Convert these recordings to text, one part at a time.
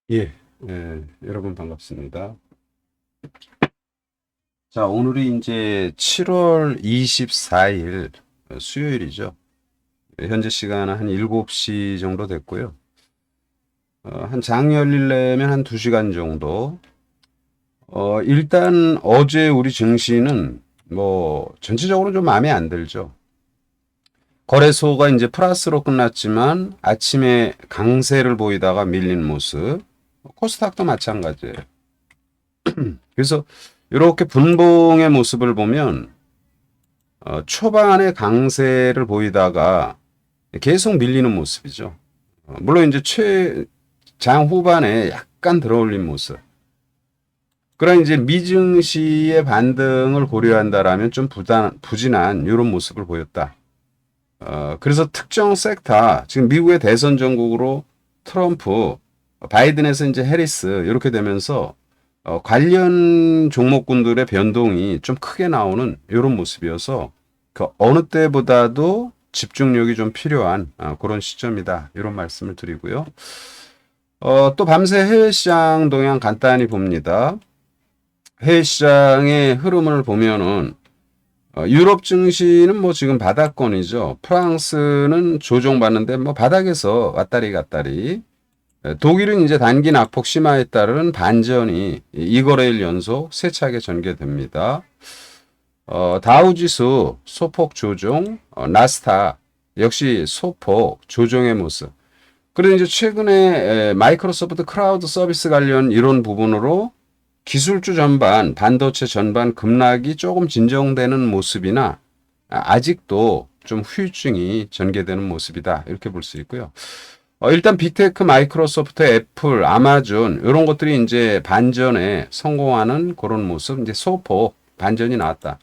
예, 여러분 반갑습니다. 자, 오늘이 이제 7월 24일 수요일이죠. 현재 시간은 한 7시 정도 됐고요. 한 장 열리려면 한 2시간 정도. 일단 어제 우리 증시는 뭐 전체적으로 좀 마음에 안 들죠. 거래소가 이제 플러스로 끝났지만 아침에 강세를 보이다가 밀린 모습. 코스닥도 마찬가지예요. 그래서 이렇게 분봉의 모습을 보면 초반에 강세를 보이다가 계속 밀리는 모습이죠. 물론 이제 장 후반에 약간 들어올린 모습. 그러나 이제 미증시의 반등을 고려한다라면 좀 부진한 이런 모습을 보였다. 그래서 특정 섹터, 지금 미국의 대선 전국으로 트럼프, 바이든에서 이제 해리스 이렇게 되면서 관련 종목군들의 변동이 좀 크게 나오는 이런 모습이어서 그 어느 때보다도 집중력이 좀 필요한 그런 시점이다. 이런 말씀을 드리고요. 또 밤새 해외 시장 동향 간단히 봅니다. 해외 시장의 흐름을 보면은 유럽 증시는 뭐 지금 바닥권이죠. 프랑스는 조정받는데 뭐 바닥에서 왔다리 갔다리. 독일은 이제 단기 낙폭 심화에 따른 반전이 2거래일 연속 세차게 전개됩니다. 다우지수 소폭 조정, 나스닥 역시 소폭 조정의 모습. 그런데 이제 최근에 마이크로소프트 클라우드 서비스 관련 이런 부분으로 기술주 전반, 반도체 전반 급락이 조금 진정되는 모습이나 아직도 좀 후유증이 전개되는 모습이다. 이렇게 볼 수 있고요. 일단 빅테크, 마이크로소프트, 애플, 아마존 이런 것들이 이제 반전에 성공하는 그런 모습, 이제 소폭 반전이 나왔다.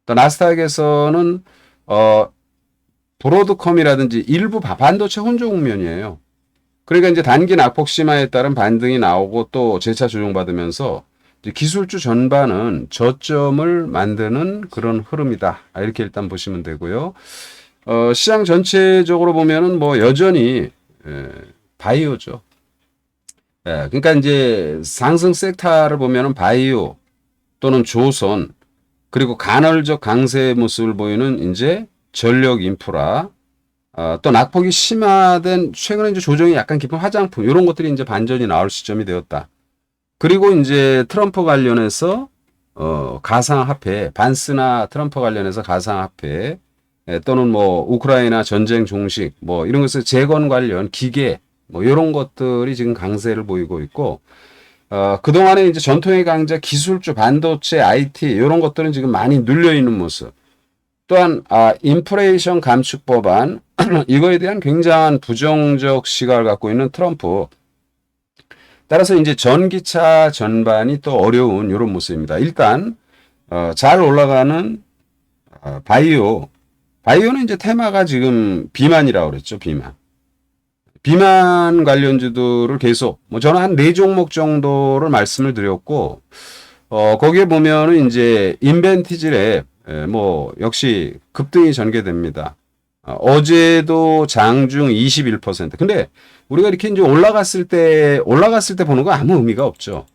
또 나스닥에서는 브로드컴이라든지 일부 반도체 혼조 국면이에요. 그러니까 이제 단기 낙폭 심화에 따른 반등이 나오고 또 재차 조정받으면서 기술주 전반은 저점을 만드는 그런 흐름이다. 이렇게 일단 보시면 되고요. 시장 전체적으로 보면은 뭐 여전히 바이오죠. 그러니까 이제 상승 섹터를 보면은 바이오 또는 조선 그리고 간헐적 강세의 모습을 보이는 이제 전력 인프라 또 낙폭이 심화된 최근에 이제 조정이 약간 깊은 화장품 이런 것들이 이제 반전이 나올 시점이 되었다. 그리고 이제 트럼프 관련해서 가상화폐, 반스나 트럼프 관련해서 가상화폐 또는 뭐 우크라이나 전쟁 종식 뭐 이런 것을 재건 관련 기계 뭐 이런 것들이 지금 강세를 보이고 있고 그동안에 이제 전통의 강자 기술주 반도체 IT 이런 것들은 지금 많이 눌려 있는 모습. 또한 인플레이션 감축 법안 이거에 대한 굉장한 부정적 시각을 갖고 있는 트럼프. 따라서 이제 전기차 전반이 또 어려운 이런 모습입니다. 일단 잘 올라가는 바이오는 이제 테마가 지금 비만이라고 그랬죠. 비만 관련주들을 계속 뭐 저는 한 4종목 정도를 말씀을 드렸고 거기에 보면은 이제 인벤티지랩 뭐 역시 급등이 전개됩니다. 어제도 장중 21%. 근데 우리가 이렇게 이제 올라갔을 때 보는 거 아무 의미가 없죠.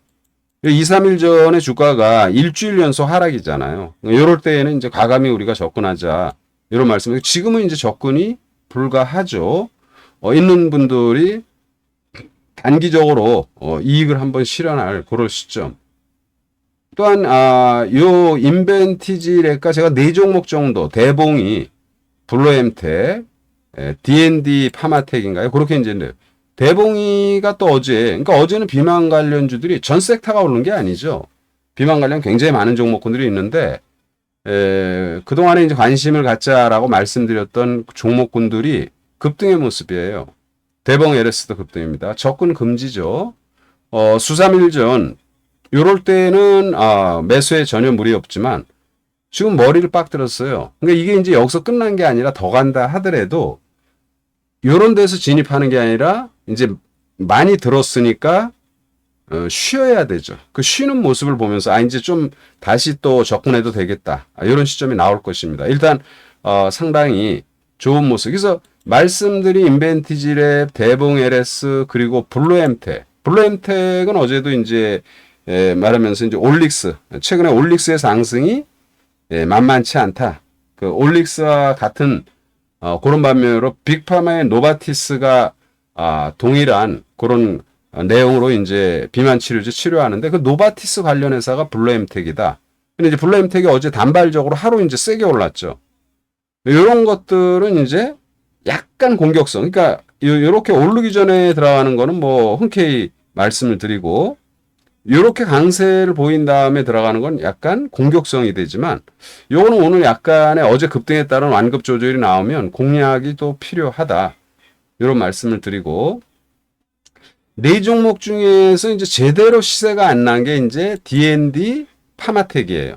2, 3일 전에 주가가 일주일 연속 하락이잖아요. 이럴 때에는 이제 과감히 우리가 접근하자. 이런 말씀이에요. 지금은 이제 접근이 불가하죠. 있는 분들이 단기적으로 이익을 한번 실현할 그럴 시점. 또한 요 인벤티지랩과 제가 4종목 정도 대봉이 블루엠텍, D&D 파마텍인가요? 그렇게 이제 대봉이가 또 그러니까 어제는 비만 관련주들이 전 섹터가 오른 게 아니죠. 비만 관련 굉장히 많은 종목군들이 있는데 그동안에 이제 관심을 갖자라고 말씀드렸던 종목군들이 급등의 모습이에요. 대봉 LS도 급등입니다. 접근 금지죠. 수삼일 전 요럴 때는 매수에 전혀 무리 없지만 지금 머리를 빡 들었어요. 그러니까 이게 이제 여기서 끝난 게 아니라 더 간다 하더라도 요런 데서 진입하는 게 아니라 이제 많이 들었으니까 쉬어야 되죠. 그 쉬는 모습을 보면서 이제 좀 다시 또 접근해도 되겠다. 이런 시점이 나올 것입니다. 일단 상당히 좋은 모습. 그래서 말씀드린 인벤티지랩, 대봉 LS 그리고 블루엠텍 블루엠텍은 어제도 이제 말하면서 이제 올릭스 최근에 올릭스의 상승이 만만치 않다. 그 올릭스와 같은 그런 반면으로 빅파마의 노바티스가 동일한 그런 내용으로 이제 비만 치료제 치료하는데 그 노바티스 관련 회사가 블루엠텍이다. 근데 이제 블루엠텍이 어제 단발적으로 하루 이제 세게 올랐죠. 이런 것들은 이제 약간 공격성. 그러니까 이렇게 오르기 전에 들어가는 거는 뭐 흔쾌히 말씀을 드리고 이렇게 강세를 보인 다음에 들어가는 건 약간 공격성이 되지만 요거는 오늘 약간의 어제 급등에 따른 완급 조절이 나오면 공략이 또 필요하다. 이런 말씀을 드리고 네 종목 중에서 이제 제대로 시세가 안 난 게 이제 D&D 파마텍이에요.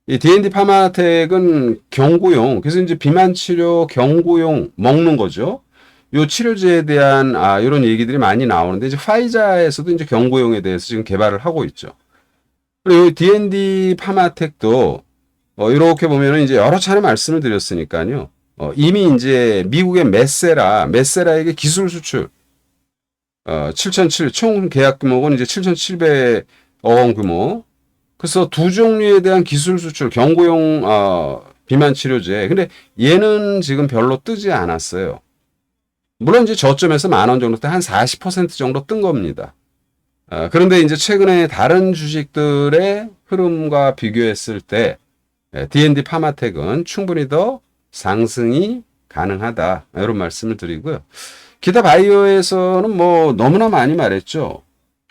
이 D&D 파마텍은 경구용, 그래서 이제 비만 치료 경구용 먹는 거죠. 요 치료제에 대한 이런 얘기들이 많이 나오는데 이제 파이자에서도 이제 경구용에 대해서 지금 개발을 하고 있죠. 그리고 D&D 파마텍도 이렇게 보면은 이제 여러 차례 말씀을 드렸으니까요. 이미 이제 미국의 메세라에게 기술 수출 7,700 총 계약 규모는 이제 7,700억 원 규모. 그래서 두 종류에 대한 기술 수출 경구용 비만 치료제. 근데 얘는 지금 별로 뜨지 않았어요. 물론 이제 저점에서 10,000원 정도 때 한 40% 정도 뜬 겁니다. 그런데 이제 최근에 다른 주식들의 흐름과 비교했을 때 D&D 파마텍은 충분히 더 상승이 가능하다. 이런 말씀을 드리고요. 기타 바이오에서는 뭐 너무나 많이 말했죠.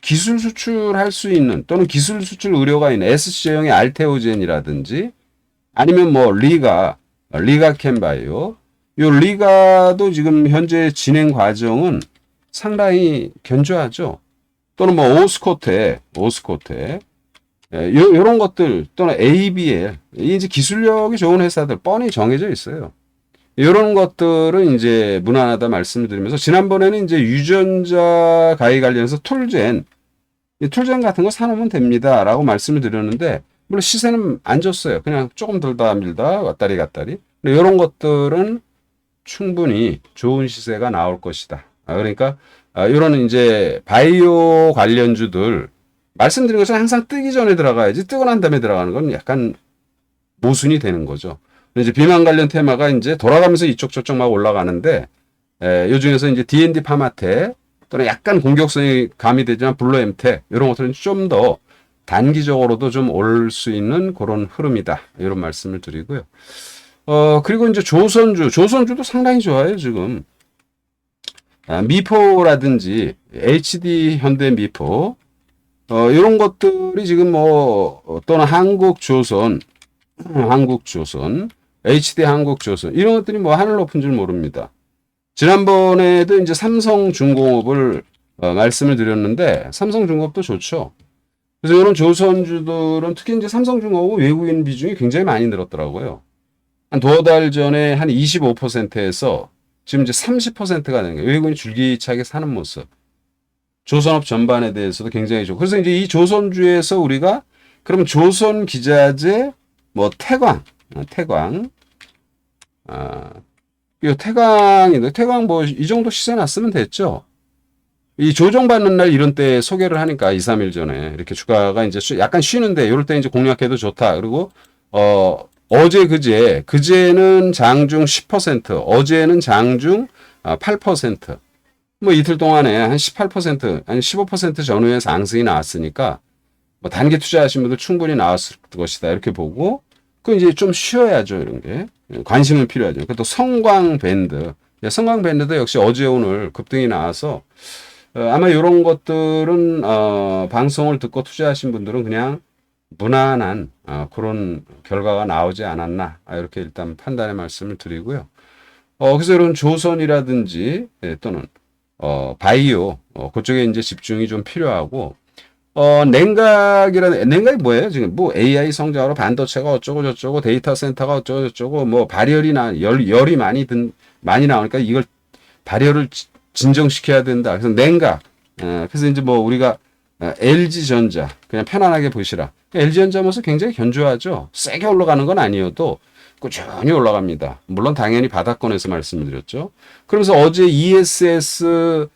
기술 수출할 수 있는 또는 기술 수출 의료가 있는 SC형의 알테오젠이라든지 아니면 뭐 리가캔바이오 요 리가도 지금 현재 진행 과정은 상당히 견조하죠. 또는 뭐 오스코테 요런 것들 또는 ABL 이제 기술력이 좋은 회사들 뻔히 정해져 있어요. 이런 것들은 이제 무난하다 말씀을 드리면서 지난번에는 이제 유전자 가위 관련해서 툴젠 같은 거 사놓으면 됩니다라고 말씀을 드렸는데 물론 시세는 안 줬어요. 그냥 조금 들다 밀다 왔다리 갔다리. 근데 이런 것들은 충분히 좋은 시세가 나올 것이다. 그러니까 이런 이제 바이오 관련주들 말씀드린 것처럼 항상 뜨기 전에 들어가야지 뜨고 난 다음에 들어가는 건 약간 모순이 되는 거죠. 이제 비만 관련 테마가 이제 돌아가면서 이쪽 저쪽 막 올라가는데 요 중에서 이제 D&D 파마텍 또는 약간 공격성이 가미되지만 블루엠텍 이런 것들은 좀 더 단기적으로도 좀 올 수 있는 그런 흐름이다. 이런 말씀을 드리고요. 그리고 이제 조선주도 상당히 좋아요, 지금. 미포라든지 HD 현대미포 이런 것들이 지금 뭐 또는 한국조선 HD 한국조선 이런 것들이 뭐 하늘 높은 줄 모릅니다. 지난번에도 이제 삼성중공업을 말씀을 드렸는데 삼성중공업도 좋죠. 그래서 이런 조선주들은 특히 이제 삼성중공업 외국인 비중이 굉장히 많이 늘었더라고요. 한 두어 달 전에 한 25%에서 지금 이제 30%가 되는 거예요. 외국인이 줄기차게 사는 모습. 조선업 전반에 대해서도 굉장히 좋고. 그래서 이제 이 조선주에서 우리가 그럼 조선기자재 뭐 태광. 이 태광 뭐 이 정도 시세 났으면 됐죠. 이 조정받는 날 이런 때 소개를 하니까 2, 3일 전에 이렇게 주가가 이제 약간 쉬는데 이럴 때 이제 공략해도 좋다. 그리고 그제는 장중 10%, 어제는 장중 8%. 뭐 이틀 동안에 한 18%, 아니 15% 전후에 상승이 나왔으니까 뭐 단기 투자하신 분들 충분히 나왔을 것이다. 이렇게 보고 그 이제 좀 쉬어야죠. 이런 게. 관심은 필요하죠. 또 성광밴드도 역시 어제 오늘 급등이 나와서 아마 이런 것들은 방송을 듣고 투자하신 분들은 그냥 무난한 그런 결과가 나오지 않았나 이렇게 일단 판단의 말씀을 드리고요. 그래서 이런 조선이라든지 또는 바이오 그쪽에 이제 집중이 좀 필요하고 냉각이 뭐예요? 지금 뭐 AI 성장으로 반도체가 어쩌고 저쩌고 데이터 센터가 어쩌고 저쩌고 뭐 열이 많이 나오니까 이걸 발열을 진정시켜야 된다. 그래서 냉각. 그래서 이제 뭐 우리가 LG전자 그냥 편안하게 보시라. LG전자 모습 굉장히 견조하죠. 세게 올라가는 건 아니어도 꾸준히 올라갑니다. 물론 당연히 바닥권에서 말씀을 드렸죠. 그러면서 어제 ESS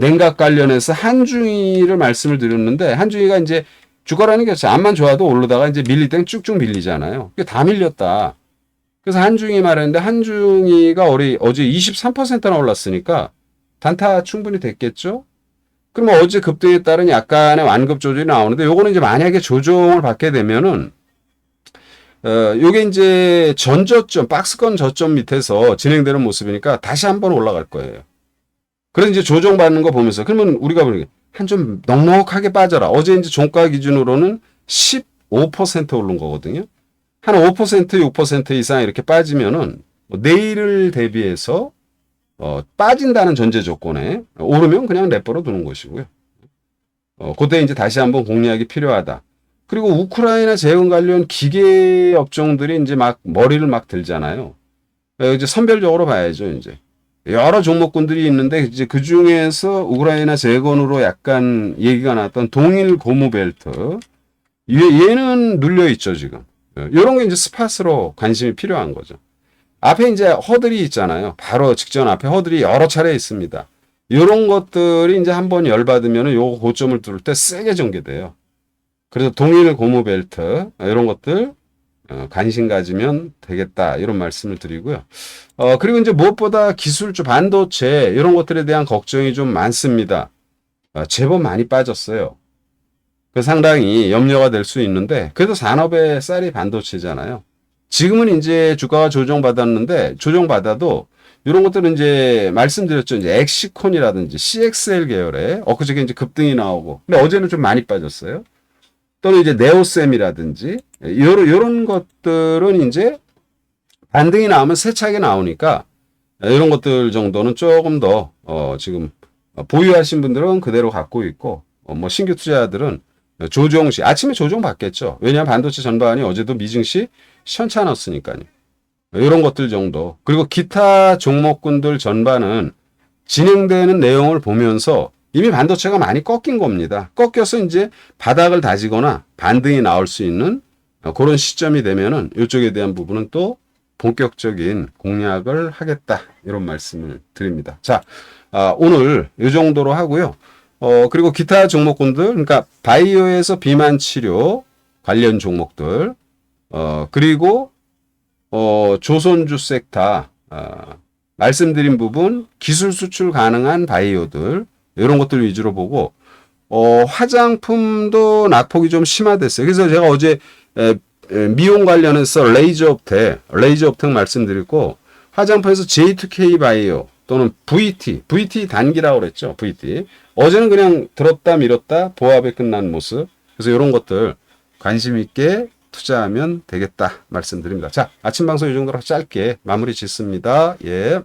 냉각 관련해서 한중위를 말씀을 드렸는데 한중위가 이제 주가라는 게 암만 좋아도 오르다가 이제 밀릴 땐 쭉쭉 밀리잖아요. 그게 다 밀렸다. 그래서 한중위 말했는데 한중위가 어제 23%나 올랐으니까 단타 충분히 됐겠죠? 그러면 어제 급등에 따른 약간의 완급 조절이 나오는데 요거는 이제 만약에 조정을 받게 되면은 요게 이제 전저점, 박스권 저점 밑에서 진행되는 모습이니까 다시 한번 올라갈 거예요. 그래서 이제 조정받는 거 보면서 그러면 우리가 보는 게 한 좀 넉넉하게 빠져라. 어제 이제 종가 기준으로는 15% 오른 거거든요. 한 5%, 6% 이상 이렇게 빠지면은 내일을 대비해서 빠진다는 전제 조건에 오르면 그냥 내버려 두는 것이고요. 그때 이제 다시 한번 공략이 필요하다. 그리고 우크라이나 재건 관련 기계 업종들이 이제 막 머리를 막 들잖아요. 이제 선별적으로 봐야죠, 이제. 여러 종목군들이 있는데 이제 그 중에서 우크라이나 재건으로 약간 얘기가 나왔던 동일 고무벨트. 얘는 눌려 있죠, 지금. 이런 게 이제 스팟으로 관심이 필요한 거죠. 앞에 이제 허들이 있잖아요. 바로 직전 앞에 허들이 여러 차례 있습니다. 이런 것들이 이제 한번 열받으면 요 고점을 뚫을 때 세게 전개돼요. 그래서 동일 고무 벨트 이런 것들 관심 가지면 되겠다 이런 말씀을 드리고요. 그리고 이제 무엇보다 기술주 반도체 이런 것들에 대한 걱정이 좀 많습니다. 제법 많이 빠졌어요. 그 상당히 염려가 될 수 있는데 그래도 산업의 쌀이 반도체잖아요. 지금은 이제 주가가 조정받았는데 조정받아도 이런 것들은 이제 말씀드렸죠. 이제 엑시콘이라든지 CXL 계열의 엊그저께 이제 급등이 나오고 근데 어제는 좀 많이 빠졌어요. 또는 이제 네오셈이라든지 이런 것들은 이제 반등이 나오면 세차게 나오니까 이런 것들 정도는 조금 더 지금 보유하신 분들은 그대로 갖고 있고 뭐 신규 투자자들은 조정 시 아침에 조정 받겠죠. 왜냐하면 반도체 전반이 어제도 미증시 시원찮았으니까요. 이런 것들 정도. 그리고 기타 종목군들 전반은 진행되는 내용을 보면서 이미 반도체가 많이 꺾인 겁니다. 꺾여서 이제 바닥을 다지거나 반등이 나올 수 있는 그런 시점이 되면은 이쪽에 대한 부분은 또 본격적인 공략을 하겠다. 이런 말씀을 드립니다. 자, 오늘 이 정도로 하고요. 그리고 기타 종목군들, 그러니까 바이오에서 비만 치료 관련 종목들, 그리고 조선주 섹터, 말씀드린 부분 기술 수출 가능한 바이오들 이런 것들 위주로 보고 화장품도 낙폭이 좀 심화됐어요. 그래서 제가 어제 미용 관련해서 레이저 업텍 말씀드리고 화장품에서 J2K 바이오 또는 VT 단기라고 그랬죠. VT 어제는 그냥 들었다 밀었다 보합에 끝난 모습. 그래서 이런 것들 관심 있게 투자하면 되겠다 말씀드립니다. 자, 아침 방송 이 정도로 짧게 마무리 짓습니다. 예.